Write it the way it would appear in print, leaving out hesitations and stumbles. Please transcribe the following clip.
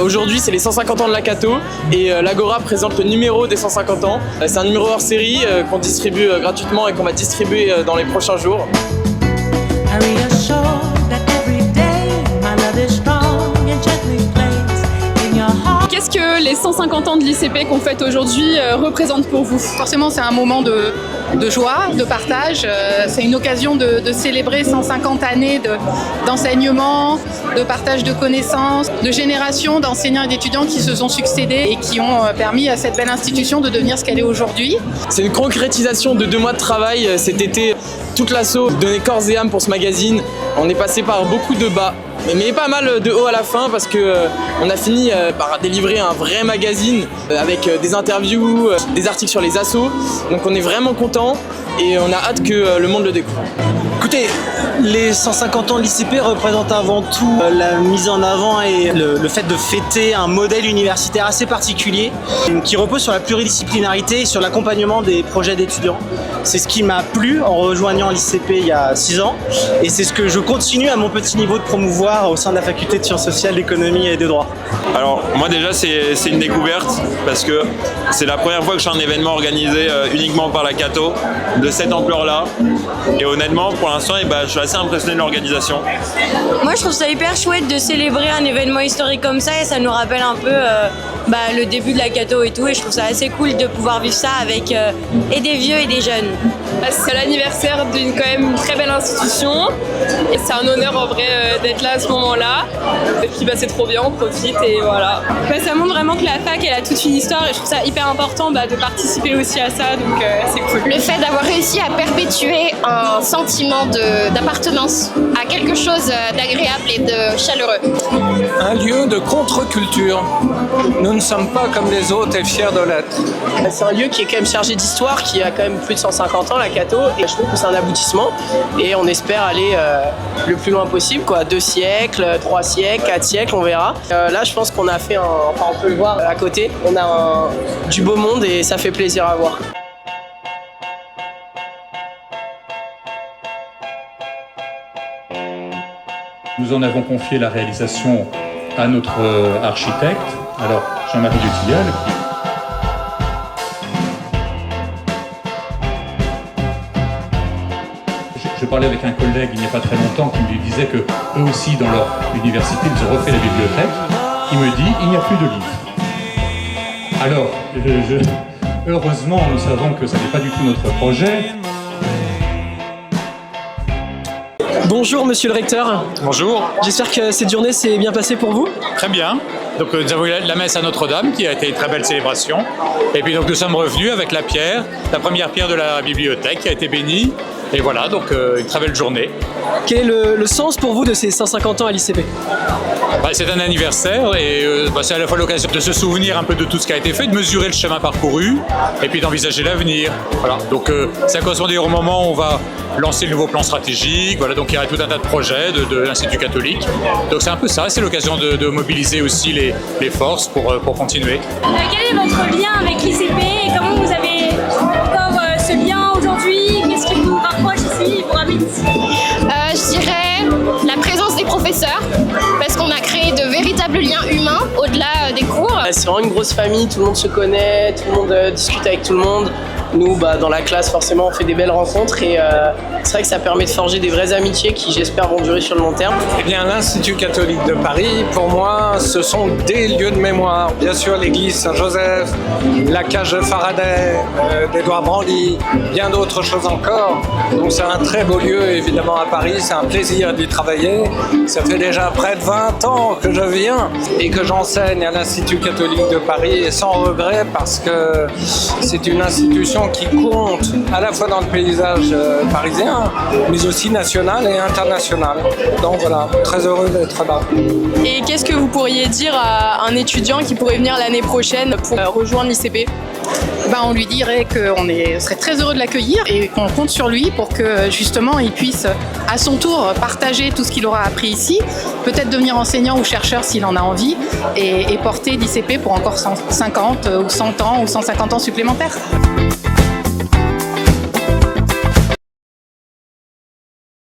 Aujourd'hui, c'est les 150 ans de la Cato et l'Agora présente le numéro des 150 ans. C'est un numéro hors série qu'on distribue gratuitement et qu'on va distribuer dans les prochains jours. Qu'est-ce que les 150 ans de l'ICP qu'on fête aujourd'hui représentent pour vous? Forcément, c'est un moment de joie, de partage. C'est une occasion de célébrer 150 années d'enseignement, de partage de connaissances, de générations d'enseignants et d'étudiants qui se sont succédés et qui ont permis à cette belle institution de devenir ce qu'elle est aujourd'hui. C'est une concrétisation de 2 mois de travail. Cet été, toute l'asso donnait corps et âme pour ce magazine. On est passé par beaucoup de bas, mais pas mal de hauts à la fin parce que on a fini par délivrer un vrai magazine avec des interviews, des articles sur les assos. Donc on est vraiment content et on a hâte que le monde le découvre. Écoutez, les 150 ans de l'ICP représentent avant tout la mise en avant et le fait de fêter un modèle universitaire assez particulier qui repose sur la pluridisciplinarité et sur l'accompagnement des projets d'étudiants. C'est ce qui m'a plu en rejoignant l'ICP il y a 6 ans et c'est ce que je continue à mon petit niveau de promouvoir au sein de la faculté de sciences sociales, d'économie et de droit. Alors moi déjà c'est une découverte parce que c'est la première fois que je fais un événement organisé uniquement par la Cato de cette ampleur-là et honnêtement pour l'instant je suis assez impressionné de l'organisation. Moi je trouve ça hyper chouette de célébrer un événement historique comme ça et ça nous rappelle un peu le début de la Cato et tout et je trouve ça assez cool de pouvoir vivre ça avec et des vieux et des jeunes. C'est l'anniversaire d'une quand même très belle institution et c'est un honneur en vrai d'être là à ce moment-là. Et puis c'est trop bien, on profite et voilà. Ça montre vraiment que la fac elle a toute une histoire et je trouve ça hyper important de participer aussi à ça donc c'est cool. Le fait d'avoir réussi à perpétuer un sentiment d'appartenance à quelque chose d'agréable et de chaleureux. Un lieu de contre-culture. Nous ne sommes pas comme les autres et fiers de l'être. C'est un lieu qui est quand même chargé d'histoire, qui a quand même plus de 150 ans, la Cato, et je trouve que c'est un aboutissement et on espère aller le plus loin possible, 2 siècles, 3 siècles, 4 siècles, on verra. Là, je pense qu'on a fait on peut le voir à côté, on a du beau monde et ça fait plaisir à voir. Nous en avons confié la réalisation à notre architecte, alors Jean-Marie Dutilleul. Je parlais avec un collègue il n'y a pas très longtemps qui me disait que eux aussi dans leur université ils ont refait la bibliothèque. Il me dit il n'y a plus de livres. Alors, heureusement nous savons que ce n'est pas du tout notre projet. Bonjour monsieur le recteur. Bonjour. J'espère que cette journée s'est bien passée pour vous. Très bien. Donc nous avons eu la messe à Notre-Dame qui a été une très belle célébration. Et puis donc nous sommes revenus avec la première pierre de la bibliothèque qui a été bénie. Et voilà, donc une très belle journée. Quel est le sens pour vous de ces 150 ans à l'ICP? C'est un anniversaire et c'est à la fois l'occasion de se souvenir un peu de tout ce qui a été fait, de mesurer le chemin parcouru et puis d'envisager l'avenir. Voilà. Donc ça correspond d'ailleurs au moment où on va lancer le nouveau plan stratégique. Voilà, donc il y a tout un tas de projets de l'Institut catholique. Donc c'est un peu ça, c'est l'occasion de mobiliser aussi les forces pour continuer. Quel est votre lien avec l'ICP et comment vous avez encore ce lien aujourd'hui? Qu'est-ce qui vous rapproche ici, vous ramène ici? Je dirais la présence des professeurs, parce qu'on a créé de véritables liens humains au-delà des cours. C'est vraiment une grosse famille, tout le monde se connaît, tout le monde discute avec tout le monde. Nous, dans la classe, forcément, on fait des belles rencontres et c'est vrai que ça permet de forger des vraies amitiés qui, j'espère, vont durer sur le long terme. Eh bien, l'Institut catholique de Paris, pour moi, ce sont des lieux de mémoire. Bien sûr, l'église Saint-Joseph, la cage de Faraday, d'Édouard Branly, bien d'autres choses encore. Donc c'est un très beau lieu, évidemment, à Paris. C'est un plaisir d'y travailler. Ça fait déjà près de 20 ans que je viens et que j'enseigne à l'Institut catholique de Paris et sans regret parce que c'est une institution qui compte à la fois dans le paysage parisien, mais aussi national et international. Donc voilà, très heureux d'être là. Et qu'est-ce que vous pourriez dire à un étudiant qui pourrait venir l'année prochaine pour rejoindre l'ICP? On lui dirait qu'on serait très heureux de l'accueillir et qu'on compte sur lui pour que justement il puisse à son tour partager tout ce qu'il aura appris ici, peut-être devenir enseignant ou chercheur s'il en a envie et porter l'ICP pour encore 150 ou 100 ans ou 150 ans supplémentaires.